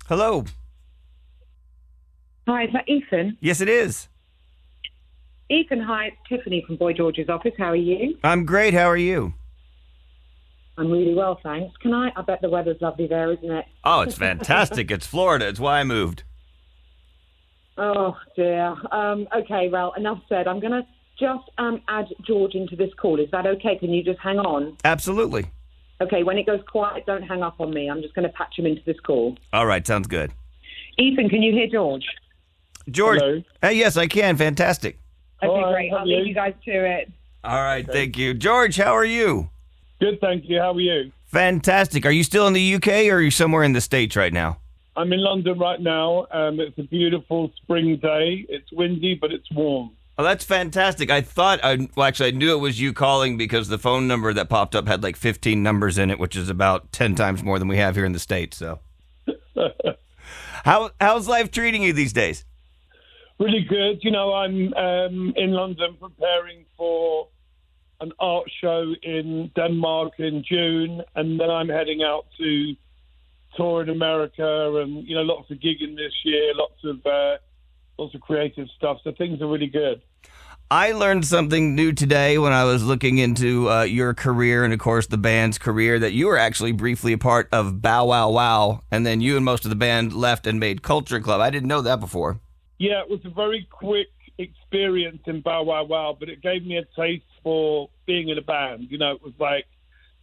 Hello. Hi, is that Ethan? Yes, it is. Ethan, hi, it's Tiffany from Boy George's office. How are you? I'm great. How are you? I'm really well, thanks. I bet the weather's lovely there, isn't it? Oh, it's fantastic. It's Florida. It's why I moved. Oh, dear. Okay, well, enough said. I'm going to just add George into this call. Is that okay? Can you just hang on? Absolutely. Okay, when it goes quiet, don't hang up on me. I'm just going to patch him into this call. All right, sounds good. Ethan, can you hear George? George. Hello. Yes, I can. Fantastic. Okay, Hi, great. how are I'll leave you? you guys to it. All right, thank you. George, how are you? Good, thank you. How are you? Fantastic. Are you still in the UK or are you somewhere in the States right now? I'm in London right now. It's a beautiful spring day. It's windy, but it's warm. Oh, that's fantastic. I knew it was you calling because the phone number that popped up had like 15 numbers in it, which is about 10 times more than we have here in the States. So, how's life treating you these days? Really good. You know, I'm in London preparing for an art show in Denmark in June, and then I'm heading out to tour in America, and lots of gigging this year, lots of creative stuff. So things are really good. I learned something new today when I was looking into your career and, of course, the band's career, that you were actually briefly a part of Bow Wow Wow, and then you and most of the band left and made Culture Club. I didn't know that before. Yeah, it was a very quick experience in Bow Wow Wow, but it gave me a taste for being in a band. It was like,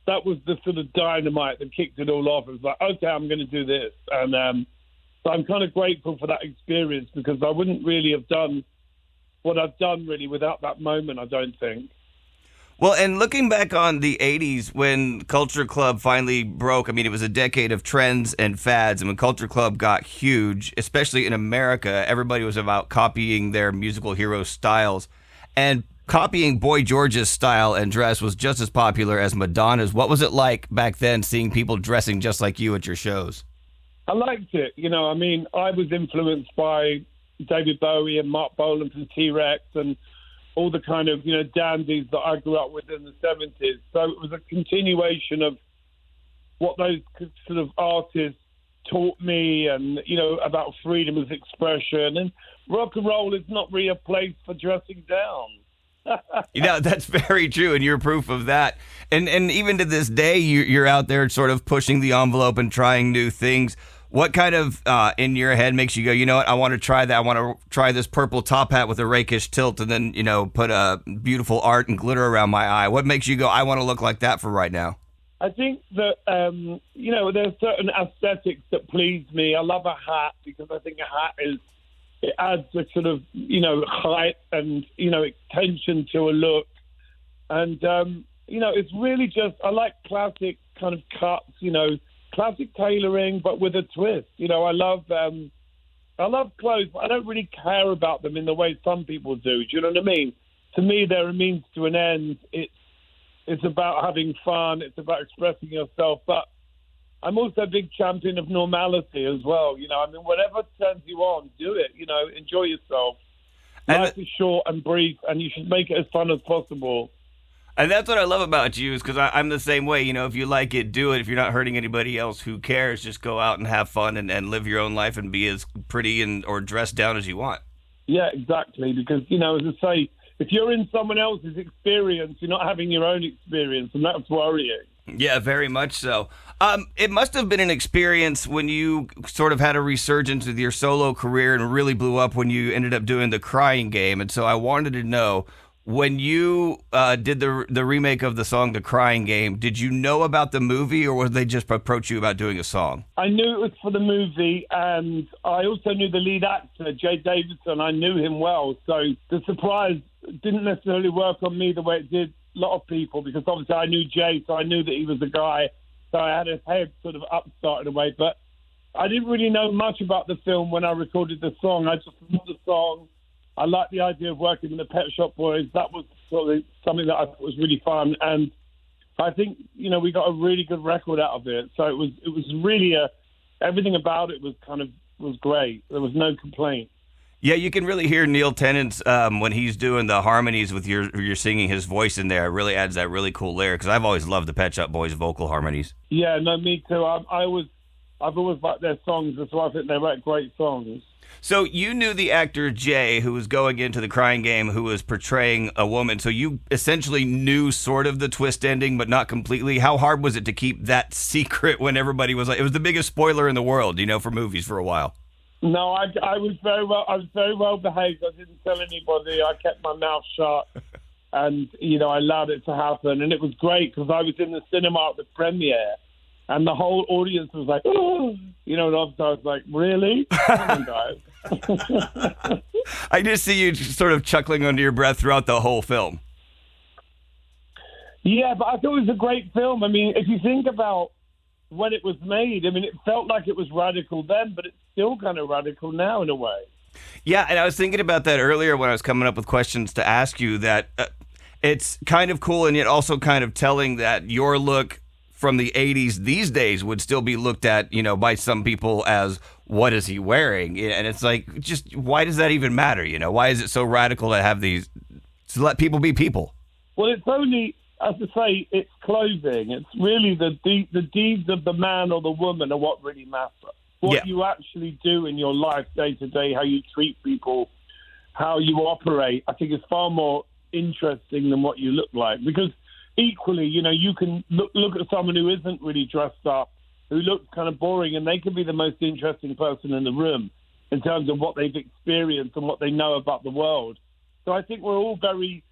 that was the sort of dynamite that kicked it all off. It was like, okay, I'm going to do this. And so I'm kind of grateful for that experience, because I wouldn't really have done what I've done really without that moment, I don't think. Well, and looking back on the 80s when Culture Club finally broke, I mean, it was a decade of trends and fads. And when Culture Club got huge, especially in America, everybody was about copying their musical hero styles. And copying Boy George's style and dress was just as popular as Madonna's. What was it like back then seeing people dressing just like you at your shows? I liked it. I was influenced by David Bowie and Mark Bolan from T-Rex and all the kind of, dandies that I grew up with in the 70s. So it was a continuation of what those sort of artists taught me, and, about freedom of expression. And rock and roll is not really a place for dressing down. That's very true, and you're proof of that. And even to this day, you're out there sort of pushing the envelope and trying new things. What kind of, in your head, makes you go, you know what, I want to try that. I want to try this purple top hat with a rakish tilt and then, put a beautiful art and glitter around my eye. What makes you go, I want to look like that for right now? I think that, there's certain aesthetics that please me. I love a hat because I think a hat it adds a sort of, height and, tension to a look. And, it's really just, I like classic kind of cuts, classic tailoring, but with a twist. I love clothes, but I don't really care about them in the way some people do. Do you know what I mean? To me, they're a means to an end. It's about having fun. It's about expressing yourself. But I'm also a big champion of normality as well. Whatever turns you on, do it. Enjoy yourself. Life is short and brief, and you should make it as fun as possible. And that's what I love about you, is because I'm the same way. If you like it, do it. If you're not hurting anybody else, who cares? Just go out and have fun and live your own life and be as pretty or dressed down as you want. Yeah, exactly. Because, as I say, if you're in someone else's experience, you're not having your own experience, and that's worrying. Yeah, very much so. It must have been an experience when you sort of had a resurgence with your solo career and really blew up when you ended up doing The Crying Game. And so I wanted to know, when you did the remake of the song The Crying Game, did you know about the movie, or did they just approach you about doing a song? I knew it was for the movie, and I also knew the lead actor, Jay Davidson. I knew him well, so the surprise didn't necessarily work on me the way it did a lot of people, because obviously I knew Jay, so I knew that he was the guy, so I had his head sort of upstart in a way. But I didn't really know much about the film when I recorded the song. I just loved the song. I liked the idea of working with the Pet Shop Boys. That was sort of something that I thought was really fun, and I think we got a really good record out of it. So it was really everything about it was great. There was no complaint. Yeah, you can really hear Neil Tennant's when he's doing the harmonies with you're singing his voice in there. It really adds that really cool layer, because I've always loved the Pet Shop Boys vocal harmonies. Yeah, no, me too. I I've always liked their songs as well. I think they write great songs. So you knew the actor Jay, who was going into the Crying Game, who was portraying a woman. So you essentially knew sort of the twist ending, but not completely. How hard was it to keep that secret when everybody was like, it was the biggest spoiler in the world, for movies for a while? No, I was very well. I was very well behaved. I didn't tell anybody. I kept my mouth shut, and I allowed it to happen. And it was great because I was in the cinema at the premiere. And the whole audience was like, oh, and I was like, really? Come on, guys. I just see you sort of chuckling under your breath throughout the whole film. Yeah, but I thought it was a great film. I mean, if you think about when it was made, I mean, it felt like it was radical then, but it's still kind of radical now in a way. Yeah, and I was thinking about that earlier when I was coming up with questions to ask you, that it's kind of cool and yet also kind of telling that your look from the 80s these days would still be looked at, by some people as, what is he wearing? And it's like, just why does that even matter? Why is it so radical to have these, to let people be people? Well, it's only, as I say, it's clothing. It's really the deeds of the man or the woman are what really matter. What you actually do in your life day to day, how you treat people, how you operate, I think is far more interesting than what you look like. Because equally, you can look at someone who isn't really dressed up, who looks kind of boring, and they can be the most interesting person in the room in terms of what they've experienced and what they know about the world. So I think we're all very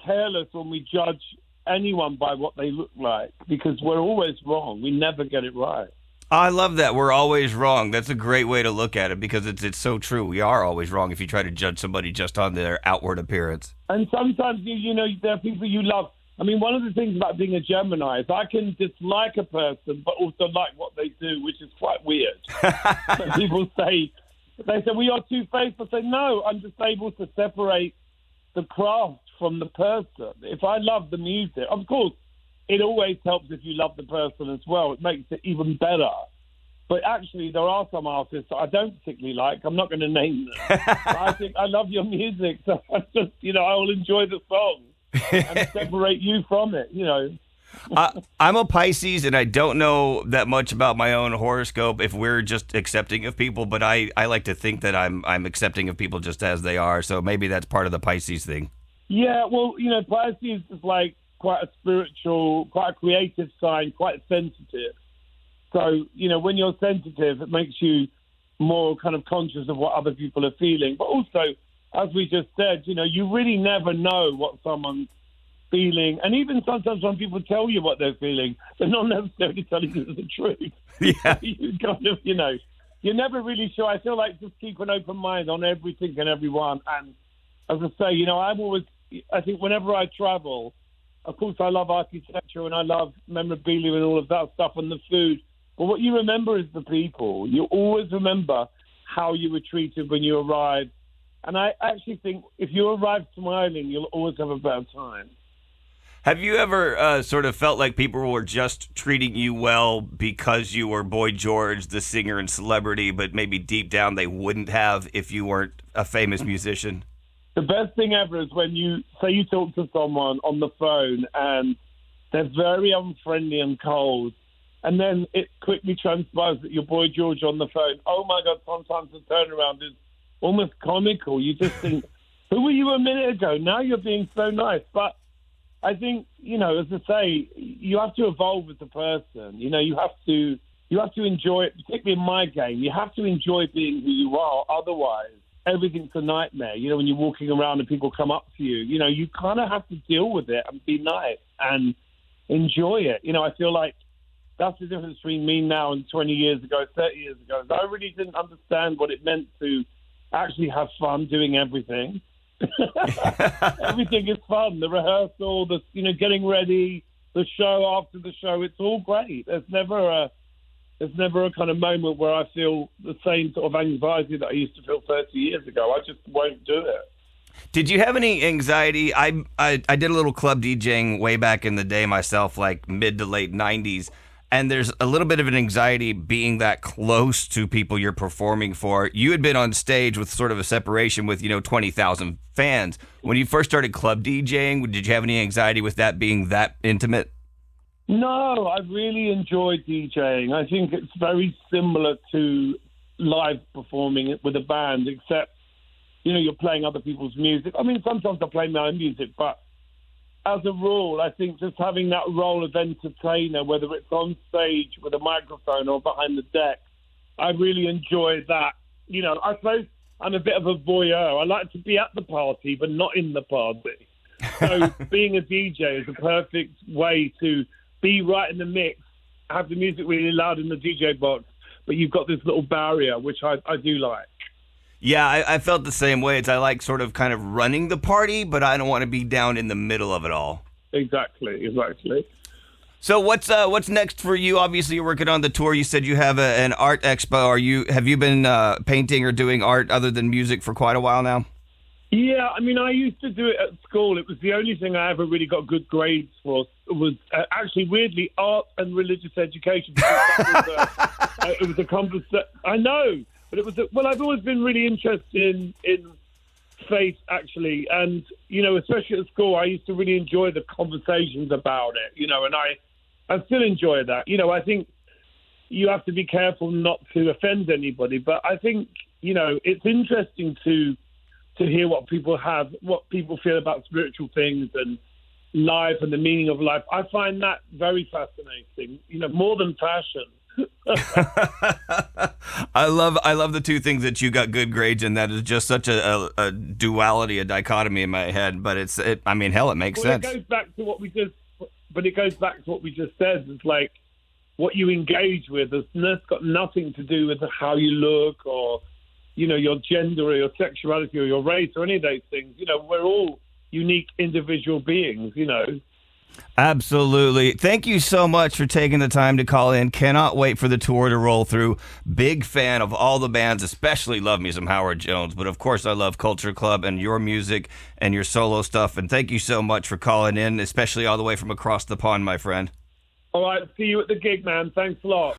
careless when we judge anyone by what they look like, because we're always wrong. We never get it right. I love that. We're always wrong. That's a great way to look at it, because it's so true. We are always wrong if you try to judge somebody just on their outward appearance. And sometimes, there are people you love. I mean, one of the things about being a Gemini is I can dislike a person, but also like what they do, which is quite weird. So people say, we are two-faced. I say, no, I'm just able to separate the craft from the person. If I love the music, of course, it always helps if you love the person as well. It makes it even better. But actually, there are some artists that I don't particularly like. I'm not going to name them. But I think I love your music, so I just, I will enjoy the song. And separate you from it, I'm a Pisces, and I don't know that much about my own horoscope if we're just accepting of people, but I like to think that I'm accepting of people just as they are, so maybe that's part of the Pisces thing. Yeah, well, Pisces is like quite a spiritual, quite a creative sign, quite sensitive. So, when you're sensitive, it makes you more kind of conscious of what other people are feeling, but also, as we just said, you really never know what someone's feeling. And even sometimes when people tell you what they're feeling, they're not necessarily telling you the truth. Yeah. You kind of, you're never really sure. I feel like just keep an open mind on everything and everyone. And as I say, I think whenever I travel, of course I love architecture and I love memorabilia and all of that stuff and the food. But what you remember is the people. You always remember how you were treated when you arrived. And I actually think if you arrive smiling, you'll always have a better time. Have you ever sort of felt like people were just treating you well because you were Boy George, the singer and celebrity, but maybe deep down they wouldn't have if you weren't a famous musician? The best thing ever is when you talk to someone on the phone and they're very unfriendly and cold, and then it quickly transpires that you're Boy George on the phone. Oh, my God, sometimes the turnaround is almost comical. You just think, who were you a minute ago? Now you're being so nice. But I think, as I say, you have to evolve with the person. You have to enjoy it, particularly in my game. You have to enjoy being who you are. Otherwise, everything's a nightmare. When you're walking around and people come up to you, you kind of have to deal with it and be nice and enjoy it. I feel like that's the difference between me now and 20 years ago, 30 years ago. I really didn't understand what it meant to actually have fun doing everything. Everything is fun. The rehearsal, the getting ready, the show after the show. It's all great. There's never a kind of moment where I feel the same sort of anxiety that I used to feel 30 years ago. I just won't do it. Did you have any anxiety? I did a little club DJing way back in the day myself, like mid to late 90s. And there's a little bit of an anxiety being that close to people you're performing for. You had been on stage with sort of a separation with, 20,000 fans. When you first started club DJing, did you have any anxiety with that being that intimate? No, I really enjoy DJing. I think it's very similar to live performing with a band, except, you're playing other people's music. I mean, sometimes I play my own music, but as a rule, I think just having that role of entertainer, whether it's on stage with a microphone or behind the deck, I really enjoy that. I suppose I'm a bit of a voyeur. I like to be at the party, but not in the party. So being a DJ is a perfect way to be right in the mix, have the music really loud in the DJ box, but you've got this little barrier, which I do like. Yeah, I felt the same way. I like sort of kind of running the party, but I don't want to be down in the middle of it all. Exactly. So what's next for you? Obviously, you're working on the tour. You said you have an art expo. Have you been painting or doing art other than music for quite a while now? Yeah, I mean, I used to do it at school. It was the only thing I ever really got good grades for. It was actually, weirdly, art and religious education. It was a conversation. I know, but it was. I've always been really interested in faith, actually, and especially at school, I used to really enjoy the conversations about it. And I still enjoy that. I think you have to be careful not to offend anybody, but I think it's interesting to hear what people feel about spiritual things and life and the meaning of life. I find that very fascinating, more than fashion. I love the two things that you got good grades in. That is just such a duality, a dichotomy in my head. But it makes sense. It goes back to what we just said. It's like what you engage with. It's got nothing to do with how you look or your gender or your sexuality or your race or any of those things. We're all unique individual beings, Absolutely. Thank you so much for taking the time to call in. Cannot wait for the tour to roll through. Big fan of all the bands, especially love me some Howard Jones. But of course, I love Culture Club and your music and your solo stuff. And thank you so much for calling in, especially all the way from across the pond, my friend. All right. See you at the gig, man. Thanks a lot.